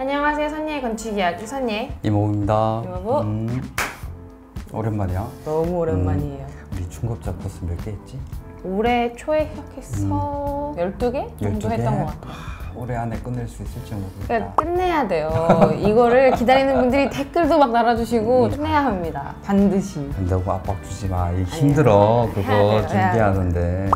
안녕하세요. 선예의 건축 이야기 선예 이모부입니다. 이모부. 오랜만이야. 너무 오랜만이에요. 우리 중급자 코스 몇 개 했지? 올해 초에 시작해서 12개 정도 12개? 했던 것 같아요. 올해 안에 끝낼 수 있을지 모르겠다. 그러니까 끝내야 돼요. 이거를 기다리는 분들이 댓글도 막 달아주시고 끝내야 합니다. 반드시. 된다고 압박 주지 마. 이게 힘들어. 그거 해야 돼요, 준비하는데.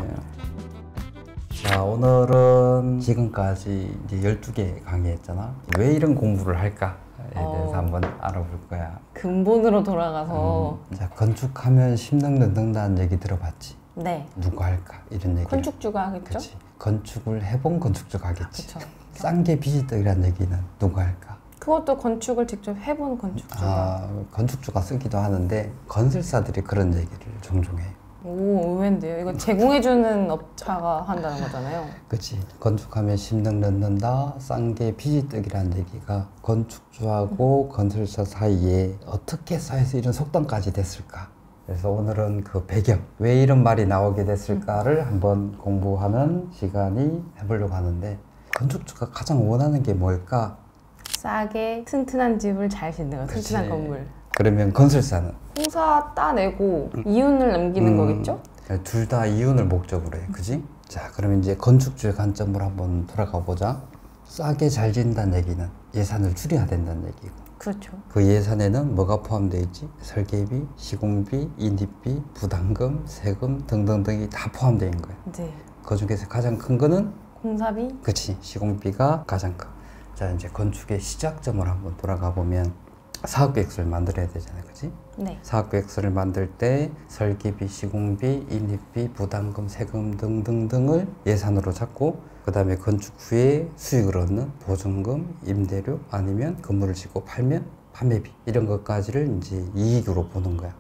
자, 오늘은 지금까지 이제 12개 강의했잖아. 왜 이런 공부를 할까에 대해서 한번 알아볼 거야. 근본으로 돌아가서 자, 건축하면 심능는다는 얘기 들어봤지? 네. 누가 할까? 이런 얘기. 건축주가 하겠죠? 그치. 건축을 해본 건축주가 하겠지. 그쵸. 싼 게 비지떡이라는 얘기는 누가 할까? 그것도 건축을 직접 해본 건축주가. 건축주가 쓰기도 하는데 건설사들이 그런 얘기를 종종 해. 오, 의외인데요. 이거 제공해주는 업자가 한다는 거잖아요. 그치. 건축하면 심능 넣는다, 싼 게 비지떡이라는 얘기가 건축주하고 건설사 사이에 어떻게 쌓여서 이런 속담까지 됐을까? 그래서 오늘은 그 배경, 왜 이런 말이 나오게 됐을까를 한번 공부하는 시간이 해보려고 하는데, 건축주가 가장 원하는 게 뭘까? 싸게 튼튼한 집을 잘 짓는 거, 튼튼한 건물. 그러면 건설사는? 공사 따내고 이윤을 남기는 거겠죠? 둘 다 이윤을 목적으로 해, 그지? 자, 그러면 이제 건축주의 관점으로 한번 돌아가 보자. 싸게 잘 짓는다는 얘기는 예산을 줄여야 된다는 얘기고, 그렇죠. 그 예산에는 뭐가 포함되어 있지? 설계비, 시공비, 인입비, 부담금, 세금 등등등이 다 포함되어 있는 거야. 네. 그 중에서 가장 큰 거는? 공사비? 그치, 시공비가 가장 커. 자, 이제 건축의 시작점을 한번 돌아가 보면 사업계획서를 만들어야 되잖아요, 그치? 네. 사업계획서를 만들 때 설계비, 시공비, 인입비, 부담금, 세금 등등등을 예산으로 잡고, 그 다음에 건축 후에 수익을 얻는 보증금, 임대료, 아니면 건물을 짓고 팔면 판매비, 이런 것까지를 이제 이익으로 보는 거야.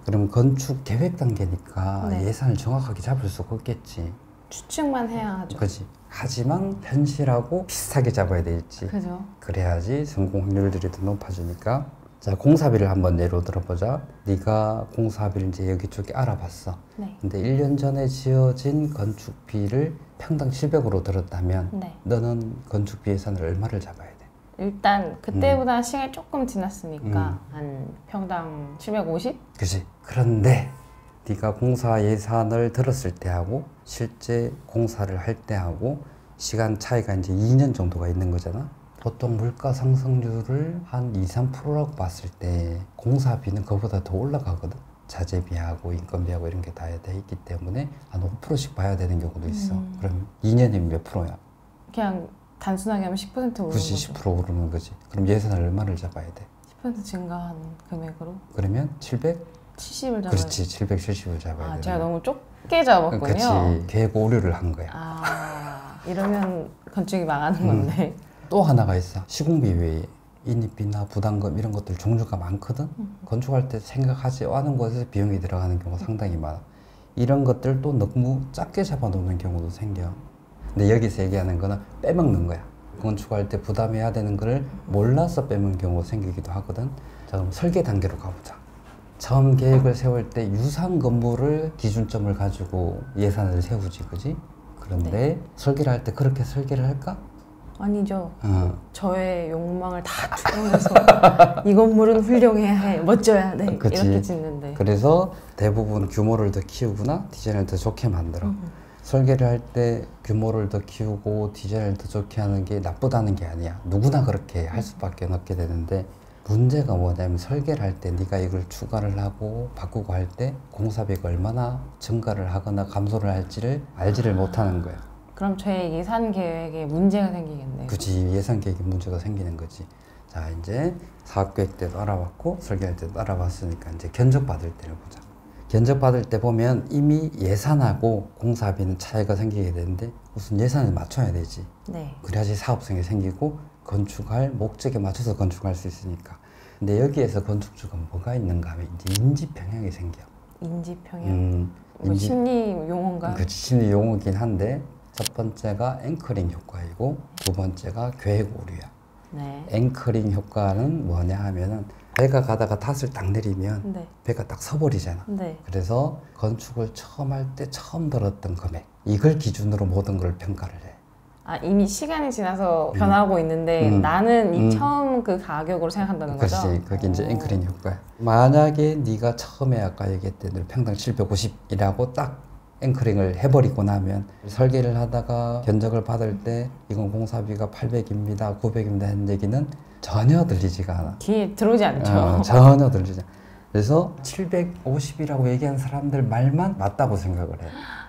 그럼 건축 계획 단계니까 네. 예산을 정확하게 잡을 수가 없겠지. 추측만 해야 하죠. 그치? 하지만 현실하고 비슷하게 잡아야 되겠지. 그죠. 그래야지 성공 확률들이 더 높아지니까. 자, 공사비를 한번 예로 들어보자. 네가 공사비를 이제 여기저기 알아봤어. 네. 근데 1년 전에 지어진 건축비를 평당 700으로 들었다면 네. 너는 건축비 예산을 얼마를 잡아야 돼? 일단 그때보다 시간이 조금 지났으니까 한 평당 750? 그치? 그런데 네가 공사 예산을 들었을 때하고 실제 공사를 할 때하고 시간 차이가 이제 2년 정도가 있는 거잖아. 보통 물가 상승률을 한 2~3%라고 봤을 때 공사비는 그보다 더 올라가거든. 자재비하고 인건비하고 이런 게 다 돼 있기 때문에 한 5%씩 봐야 되는 경우도 있어. 그럼 2년이면 몇 프로야? 그냥 단순하게 하면 10% 오르는 굳이 거죠. 10% 오르는 거지. 그럼 예산을 얼마를 잡아야 돼? 10% 증가한 금액으로 그러면 700? 70을 잡아야 그렇지. 770을 잡아야 돼. 제가 너무 좁게 잡았군요. 그렇지. 계획 오류를 한 거야. 이러면 건축이 망하는 건데. 또 하나가 있어. 시공비 외에 인입비나 부담금 이런 것들 종류가 많거든. 건축할 때 생각하지 않은 곳에서 비용이 들어가는 경우가 상당히 많아. 이런 것들 또 너무 작게 잡아놓는 경우도 생겨. 근데 여기서 얘기하는 거는 빼먹는 거야. 건축할 때 부담해야 되는 거를 몰라서 빼먹는 경우가 생기기도 하거든. 자, 그럼 설계 단계로 가보자. 처음 계획을 세울 때 유상 건물을 기준점을 가지고 예산을 세우지, 그지? 그런데 설계를 할 때 그렇게 설계를 할까? 아니죠. 저의 욕망을 다 투영해서 이 건물은 훌륭해야 해, 멋져야 돼, 그치. 이렇게 짓는데. 그래서 대부분 규모를 더 키우거나 디자인을 더 좋게 만들어. 설계를 할 때 규모를 더 키우고 디자인을 더 좋게 하는 게 나쁘다는 게 아니야. 누구나 그렇게 할 수밖에 없게 되는데, 문제가 뭐냐면 설계를 할 때 네가 이걸 추가를 하고 바꾸고 할 때 공사비가 얼마나 증가를 하거나 감소를 할지를 알지를 못하는 거야. 그럼 저의 예산 계획에 문제가 생기겠네요. 그치, 예산 계획에 문제가 생기는 거지. 자, 이제 사업 계획 때도 알아봤고 설계할 때도 알아봤으니까 이제 견적 받을 때를 보자. 견적 받을 때 보면 이미 예산하고 공사비는 차이가 생기게 되는데 우선 예산을 맞춰야 되지. 네. 그래야지 사업성이 생기고 건축할 목적에 맞춰서 건축할 수 있으니까. 근데 여기에서 건축주가 뭐가 있는가 하면 이제 인지 평형이 생겨. 인지 평형. 심리 용어인가요? 그치, 심리 용어긴 한데 첫 번째가 앵커링 효과이고 두 번째가 계획 오류야. 네. 앵커링 효과는 뭐냐 하면은 배가 가다가 닷을 딱 내리면 네. 배가 딱 서버리잖아. 네. 그래서 건축을 처음 할 때 처음 들었던 금액, 이걸 기준으로 모든 걸 평가를 해. 아, 이미 시간이 지나서 변하고 있는데 나는 이 처음 그 가격으로 생각한다는 거죠? 그렇지. 그게 이제 앵커링 효과야. 만약에 네가 처음에 아까 얘기했던 평당 750이라고 딱 앵커링을 해버리고 나면 설계를 하다가 견적을 받을 때 이건 공사비가 800입니다, 900입니다 하는 얘기는 전혀 들리지가 않아. 귀에 들어오지 않죠. 전혀 들리지 않아. 그래서 750이라고 얘기한 사람들 말만 맞다고 생각을 해.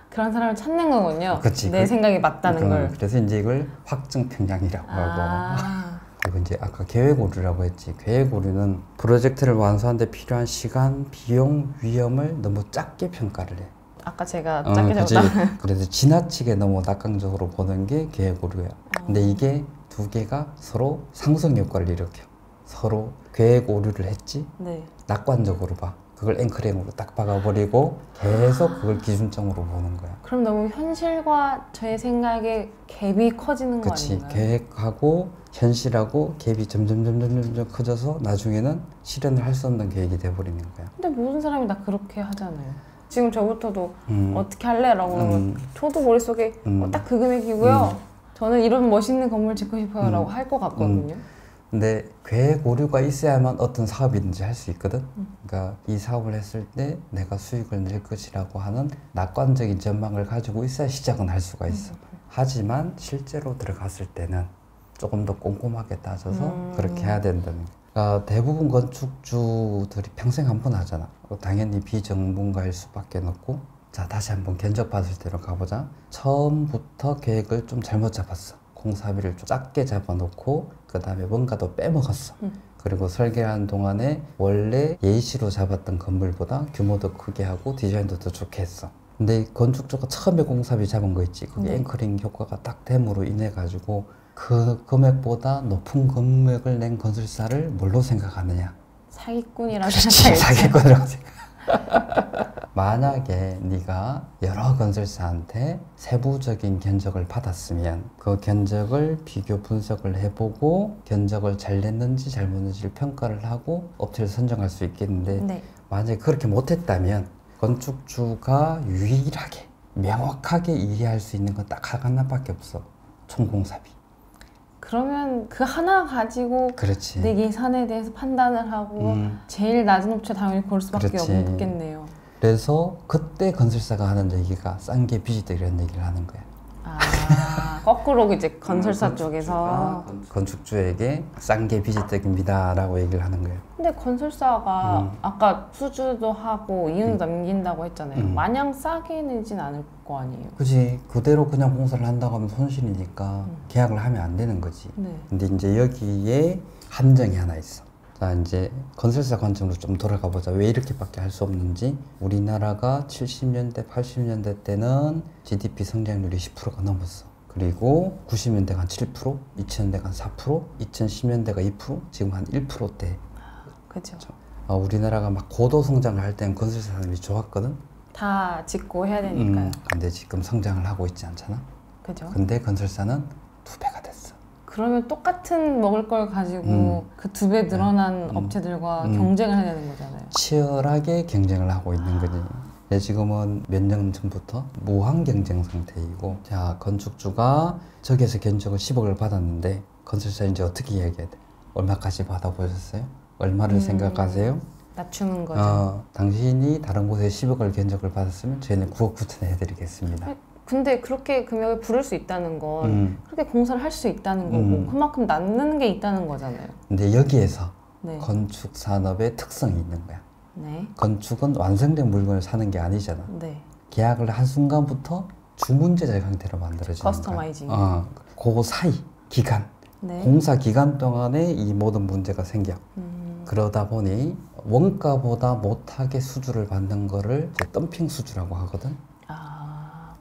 그런 사람을 찾는 거군요. 그치. 내 생각이 맞다는 걸. 그래서 이제 이걸 확증 평량이라고 하고. 아. 그리고 이제 아까 계획 오류라고 했지. 계획 오류는 프로젝트를 완수하는데 필요한 시간, 비용, 위험을 너무 작게 평가를 해. 아까 제가 짧게 그치. 적었다. 그래서 지나치게 너무 낙관적으로 보는 게 계획 오류야. 근데 이게 두 개가 서로 상승 효과를 일으켜. 서로 계획 오류를 했지. 네. 낙관적으로 봐. 그걸 앵커링으로 딱 박아버리고 계속 그걸 기준점으로 보는 거야. 그럼 너무 현실과 저의 생각의 갭이 커지는 거 그치. 아닌가요? 계획하고 현실하고 갭이 점점 커져서 나중에는 실현을 할 수 없는 계획이 돼버리는 거야. 근데 모든 사람이 다 그렇게 하잖아요. 지금 저부터도 어떻게 할래? 라고 하면 저도 머릿속에 딱 그 금액이고요. 저는 이런 멋있는 건물 짓고 싶어요 라고 할 것 같거든요. 근데 계획 오류가 있어야만 어떤 사업이든지 할 수 있거든. 그러니까 이 사업을 했을 때 내가 수익을 낼 것이라고 하는 낙관적인 전망을 가지고 있어야 시작은 할 수가 있어. 하지만 실제로 들어갔을 때는 조금 더 꼼꼼하게 따져서 그렇게 해야 된다는 거야. 그러니까 대부분 건축주들이 평생 한 번 하잖아. 당연히 비전문가일 수밖에 없고. 자, 다시 한번 견적 받을 때로 가보자. 처음부터 계획을 좀 잘못 잡았어. 공사비를 좀 작게 잡아놓고 그 다음에 뭔가 더 빼먹었어. 그리고 설계하는 동안에 원래 예시로 잡았던 건물보다 규모도 크게 하고 디자인도 더 좋게 했어. 근데 건축주가 처음에 공사비 잡은 거 있지. 그게 앵커링 효과가 딱 됨으로 인해 가지고 그 금액보다 높은 금액을 낸 건설사를 뭘로 생각하느냐? 사기꾼이라고 생각하겠죠. 사기꾼이라고 생각. 만약에 네가 여러 건설사한테 세부적인 견적을 받았으면 그 견적을 비교 분석을 해보고 견적을 잘 냈는지 잘못했는지를 평가를 하고 업체를 선정할 수 있겠는데 네. 만약에 그렇게 못했다면 건축주가 유일하게 명확하게 이해할 수 있는 건 딱 하나밖에 없어. 총공사비. 그러면 그 하나 가지고 그렇지. 내 예산에 대해서 판단을 하고 제일 낮은 업체 당연히 고를 수밖에 그렇지. 없겠네요. 그래서 그때 건설사가 하는 얘기가 싼 게 빚이다 이런 얘기를 하는 거야. 아, 거꾸로 이제 건설사 쪽에서. 건축주에게 싼 게 빚이득입니다 라고 얘기를 하는 거예요. 근데 건설사가 아까 수주도 하고 이윤도 남긴다고 했잖아요. 마냥 싸게 내진 않을 거 아니에요. 그지. 그대로 그냥 공사를 한다고 하면 손실이니까 계약을 하면 안 되는 거지. 네. 근데 이제 여기에 함정이 하나 있어. 자, 이제 건설사 관점으로 좀 돌아가 보자. 왜 이렇게밖에 할 수 없는지. 우리나라가 70년대, 80년대 때는 GDP 성장률이 10%가 넘었어. 그리고 90년대가 한 7%, 2000년대가 한 4%, 2010년대가 2%, 지금 한 1%대. 그죠. 우리나라가 막 고도 성장을 할 때는 건설사 사람이 좋았거든. 다 짓고 해야 되니까요. 근데 지금 성장을 하고 있지 않잖아. 그죠. 근데 건설사는 2배가 됐어. 그러면 똑같은 먹을 걸 가지고 그 2배 늘어난 업체들과 경쟁을 해야 되는 거잖아요. 치열하게 경쟁을 하고 있는 거지. 네, 지금은 몇 년 전부터 무한 경쟁 상태이고, 자, 건축주가 저기에서 견적을 10억을 받았는데 건설사 이제 어떻게 이야기해야 돼? 얼마까지 받아보셨어요? 얼마를 생각하세요? 낮추는 거죠. 당신이 다른 곳에 10억을 견적을 받았으면 저희는 9억 9천 해드리겠습니다. 근데 그렇게 금액을 부를 수 있다는 건 그렇게 공사를 할 수 있다는 거고 그만큼 남는 게 있다는 거잖아요. 근데 여기에서 네. 건축 산업의 특성이 있는 거야. 네. 건축은 완성된 물건을 사는 게 아니잖아. 네. 계약을 한 순간부터 주문제작 형태로 만들어지는 거야. 커스터마이징. 그 사이 기간, 네. 공사 기간 동안에 이 모든 문제가 생겨. 그러다 보니 원가보다 못하게 수주를 받는 거를 이제 덤핑 수주라고 하거든.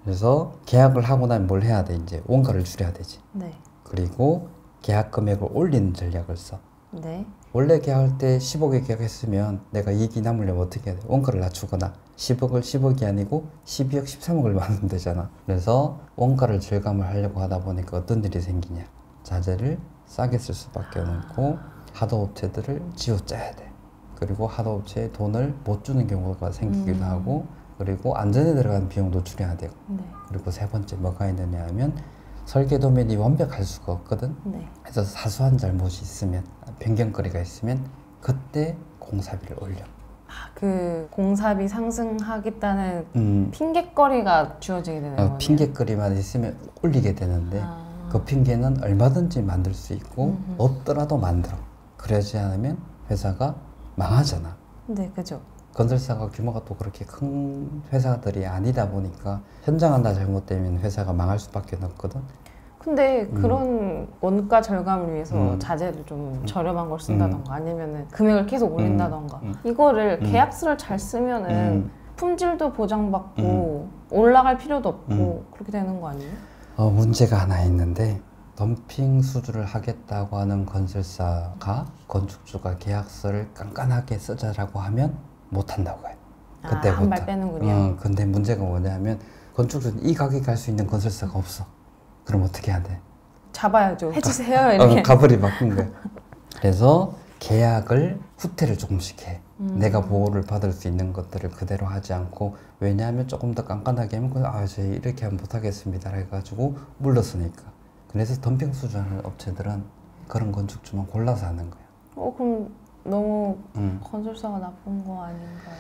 그래서 계약을 하고 나면 뭘 해야 돼? 이제 원가를 줄여야 되지. 네. 그리고 계약 금액을 올리는 전략을 써. 네. 원래 계약할 때 10억에 계약했으면 내가 이익이 남으려면 어떻게 해야 돼? 원가를 낮추거나 10억을 10억이 아니고 12억, 13억을 받으면 되잖아. 그래서 원가를 절감을 하려고 하다 보니까 어떤 일이 생기냐. 자재를 싸게 쓸 수밖에 없고 하도업체들을 쥐어짜야 돼. 그리고 하도업체에 돈을 못 주는 경우가 생기기도 하고 그리고 안전에 들어가는 비용도 줄여야 되고 네. 그리고 세 번째 뭐가 있느냐 하면 설계 도면이 완벽할 수가 없거든. 네. 그래서 사소한 잘못이 있으면, 변경거리가 있으면 그때 공사비를 올려. 그 공사비 상승하겠다는 핑계거리가 주어지게 되는 거네요. 핑계거리만 있으면 올리게 되는데 그 핑계는 얼마든지 만들 수 있고 없더라도 만들어. 그러지 않으면 회사가 망하잖아. 네, 그죠. 건설사가 규모가 또 그렇게 큰 회사들이 아니다 보니까 현장 하나 잘못되면 회사가 망할 수밖에 없거든. 근데 그런 원가 절감을 위해서 자재를 좀 저렴한 걸 쓴다던가 아니면은 금액을 계속 올린다던가 이거를 계약서를 잘 쓰면은 품질도 보장받고 올라갈 필요도 없고 그렇게 되는 거 아니에요? 문제가 하나 있는데 덤핑 수주를 하겠다고 하는 건설사가 건축주가 계약서를 깐깐하게 쓰자라고 하면 못한다고 해. 그때부터. 한 발 빼는군요. 근데 문제가 뭐냐면 건축주는 이 가격에 갈 수 있는 건설사가 없어. 그럼 어떻게 해야 돼? 잡아야죠. 해주세요. 이렇게. 가버리 바꾼 거야. 그래서 계약을 후퇴를 조금씩 해. 내가 보호를 받을 수 있는 것들을 그대로 하지 않고, 왜냐하면 조금 더 깐깐하게 하면 저희 이렇게 하면 못하겠습니다 해가지고 물러서니까. 그래서 덤핑 수주하는 업체들은 그런 건축주만 골라서 하는 거야. 그럼 너무 건설사가 나쁜 거 아닌가요?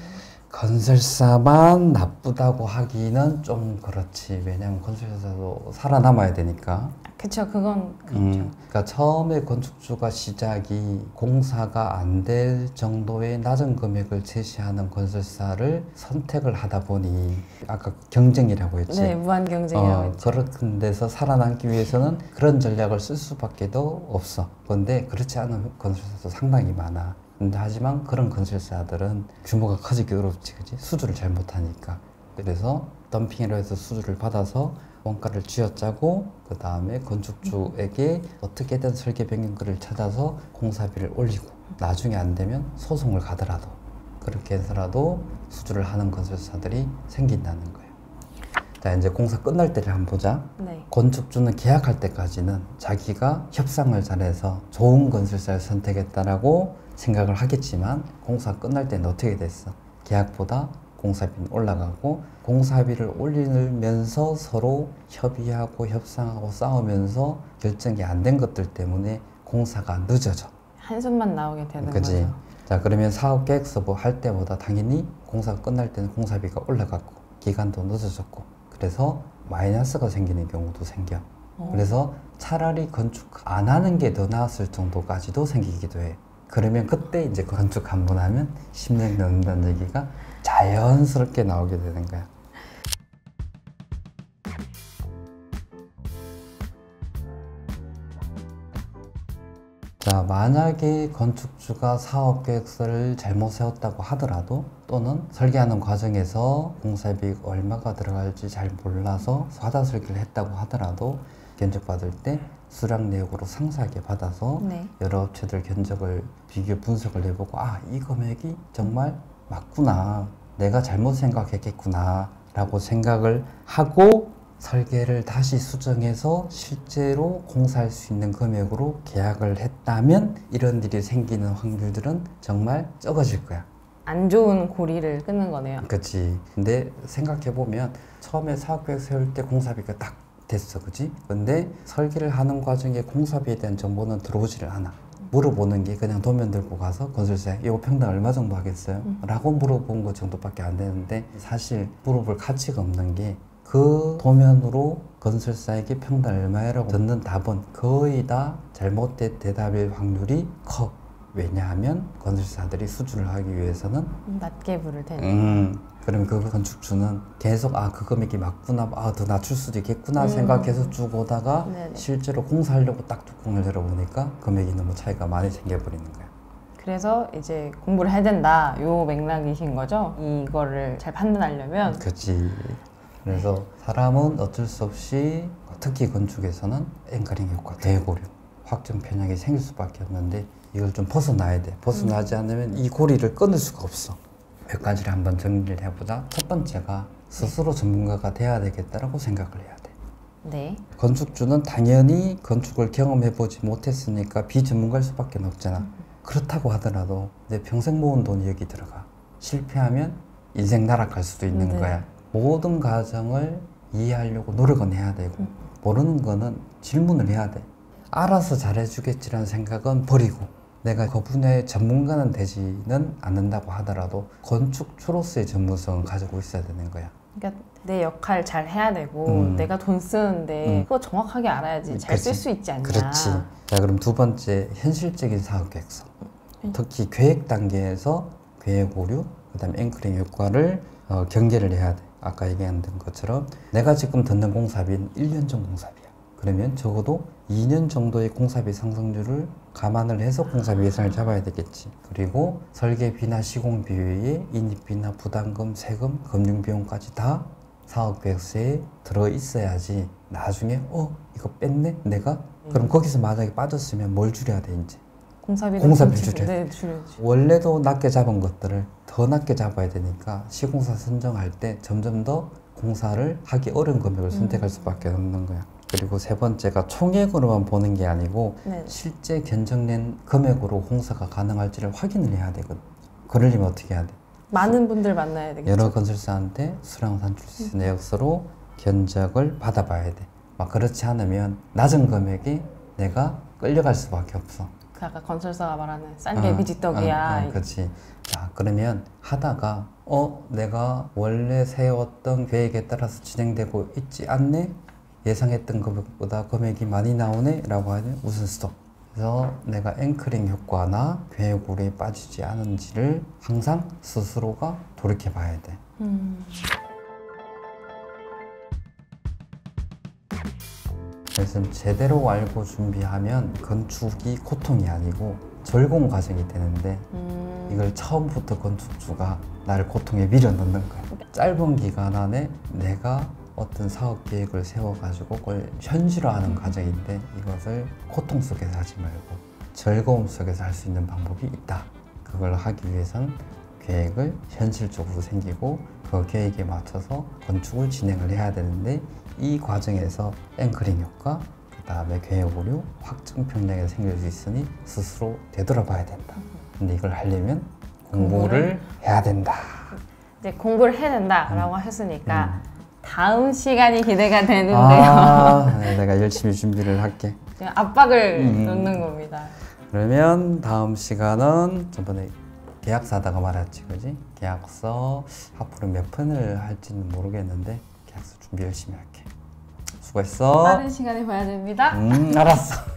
건설사만 나쁘다고 하기는 좀 그렇지. 왜냐면 건설사도 살아남아야 되니까. 그쵸, 그건 그렇죠. 그러니까 처음에 건축주가 시작이 공사가 안 될 정도의 낮은 금액을 제시하는 건설사를 선택을 하다 보니 아까 경쟁이라고 했지. 네, 무한 경쟁이라고 했죠. 그런 데서 살아남기 위해서는 그런 전략을 쓸 수밖에 더 없어. 그런데 그렇지 않은 건설사도 상당히 많아. 근데 하지만 그런 건설사들은 규모가 커지기 어렵지, 그지? 수주를 잘 못하니까. 그래서 덤핑이라 해서 수주를 받아서 원가를 쥐어짜고 그 다음에 건축주에게 어떻게든 설계 변경거리를 찾아서 공사비를 올리고 나중에 안 되면 소송을 가더라도 그렇게 해서라도 수주를 하는 건설사들이 생긴다는 거예요. 자, 이제 공사 끝날 때를 한번 보자. 네. 건축주는 계약할 때까지는 자기가 협상을 잘해서 좋은 건설사를 선택했다라고 생각을 하겠지만 공사 끝날 때는 어떻게 됐어? 계약보다 공사비는 올라가고 공사비를 올리면서 서로 협의하고 협상하고 싸우면서 결정이 안 된 것들 때문에 공사가 늦어져. 한숨만 나오게 되는 그치? 거죠. 자, 그러면 사업 계획서 뭐 할 때보다 당연히 공사가 끝날 때는 공사비가 올라갔고 기간도 늦어졌고 그래서 마이너스가 생기는 경우도 생겨. 그래서 차라리 건축 안 하는 게 더 나았을 정도까지도 생기기도 해. 그러면 그때 이제 건축 한 번 하면 10년 넘는다는 얘기가 자연스럽게 나오게 되는 거야. 자, 만약에 건축주가 사업계획서를 잘못 세웠다고 하더라도 또는 설계하는 과정에서 공사비가 얼마가 들어갈지 잘 몰라서 과다 설계를 했다고 하더라도 견적받을 때 수량 내역으로 상세하게 받아서 네. 여러 업체들 견적을 비교 분석을 해보고 이 금액이 정말 맞구나, 내가 잘못 생각했겠구나 라고 생각을 하고 설계를 다시 수정해서 실제로 공사할 수 있는 금액으로 계약을 했다면 이런 일이 생기는 확률들은 정말 적어질 거야. 안 좋은 고리를 끊는 거네요. 그치. 근데 생각해보면 처음에 사업계획 세울 때 공사비가 딱 됐어, 그치? 근데 설계를 하는 과정에 공사비에 대한 정보는 들어오지를 않아. 물어보는 게 그냥 도면 들고 가서 건설사에 이거 평당 얼마 정도 하겠어요? 라고 물어본 것 정도밖에 안 되는데 사실 물어볼 가치가 없는 게 그 도면으로 건설사에게 평당 얼마라고 듣는 답은 거의 다 잘못된 대답일 확률이 커. 왜냐하면 건설사들이 수주를 하기 위해서는 낮게 부를 테니. 그러면 그 건축주는 계속 그 금액이 맞구나, 더 낮출 수도 있겠구나 생각해서 쭉 오다가 네네. 실제로 공사하려고 딱 뚜껑을 열어보니까 금액이 너무 차이가 많이 생겨버리는 거야. 그래서 이제 공부를 해야 된다, 요 맥락이신 거죠? 이거를 잘 판단하려면. 그렇지. 그래서 사람은 어쩔 수 없이 특히 건축에서는 앵커링 효과, 대고령, 확정 편향이 생길 수밖에 없는데 이걸 좀 벗어나야 돼. 벗어나지 않으면 이 고리를 끊을 수가 없어. 몇 가지를 한번 정리를 해보자. 첫 번째가 스스로 전문가가 돼야 되겠다라고 생각을 해야 돼. 네. 건축주는 당연히 건축을 경험해보지 못했으니까 비전문가일 수밖에 없잖아. 그렇다고 하더라도 내 평생 모은 돈이 여기 들어가. 실패하면 인생 날아갈 수도 있는 네. 거야. 모든 과정을 이해하려고 노력은 해야 되고 모르는 거는 질문을 해야 돼. 알아서 잘해주겠지라는 생각은 버리고, 내가 그 분야의 전문가는 되지는 않는다고 하더라도 건축주로서의 전문성은 가지고 있어야 되는 거야. 그러니까 내 역할 잘 해야 되고 내가 돈 쓰는데 그거 정확하게 알아야지 잘 쓸 수 있지 않냐. 그렇지. 자, 그럼 두 번째, 현실적인 사업 계획서. 특히 계획 단계에서 계획 오류, 그다음에 앵커링 효과를 경계를 해야 돼. 아까 얘기한 것처럼 내가 지금 듣는 공사비는 1년 전 공사비야. 그러면 적어도 2년 정도의 공사비 상승률을 감안을 해서 공사비 예산을 잡아야 되겠지. 그리고 설계비나 시공비 외에 인입비나 부담금, 세금, 검증비용까지 다 사업계획서에 들어있어야지 나중에 이거 뺐네? 내가? 그럼 거기서 만약에 빠졌으면 뭘 줄여야 돼 이제? 공사비를 줄여야 돼. 줄여야지. 원래도 낮게 잡은 것들을 더 낮게 잡아야 되니까 시공사 선정할 때 점점 더 공사를 하기 어려운 금액을 선택할 수밖에 없는 거야. 그리고 세 번째가 총액으로만 보는 게 아니고 실제 견적낸 금액으로 공사가 가능할지를 확인을 해야 되거든. 그러려면 어떻게 해야 돼? 많은 분들 만나야 되겠죠. 여러 건설사한테 수량 산출시 내역서로 견적을 받아봐야 돼. 막 그렇지 않으면 낮은 금액에 내가 끌려갈 수밖에 없어. 그 아까 건설사가 말하는 싼 게 비지떡이야. 그렇지. 자, 그러면 하다가 내가 원래 세웠던 계획에 따라서 진행되고 있지 않네? 예상했던 금액보다 금액이 많이 나오네? 라고 하면 우선 스톱. 그래서 내가 앵커링 효과나 계획 오류에 빠지지 않은지를 항상 스스로가 돌이켜 봐야 돼. 그래서 제대로 알고 준비하면 건축이 고통이 아니고 절공 과정이 되는데 이걸 처음부터 건축주가 나를 고통에 밀어넣는 거야. 짧은 기간 안에 내가 어떤 사업 계획을 세워가지고 그걸 현실화하는 과정인데 이것을 고통 속에서 하지 말고 즐거움 속에서 할 수 있는 방법이 있다. 그걸 하기 위해선 계획을 현실적으로 생기고 그 계획에 맞춰서 건축을 진행을 해야 되는데 이 과정에서 앵커링 효과, 그 다음에 계획 오류, 확정 평량이 생길 수 있으니 스스로 되돌아봐야 된다. 근데 이걸 하려면 공부를 해야 된다. 이제 공부를 해야 된다라고 했으니까 다음 시간이 기대가 되는데요. 내가 열심히 준비를 할게. 지금 압박을 넣는 겁니다. 그러면 다음 시간은 저번에 계약서 하다가 말했지, 그지? 계약서 앞으로 몇 편을 할지는 모르겠는데 계약서 준비 열심히 할게. 수고했어. 빠른 시간에 봐야 됩니다. 알았어.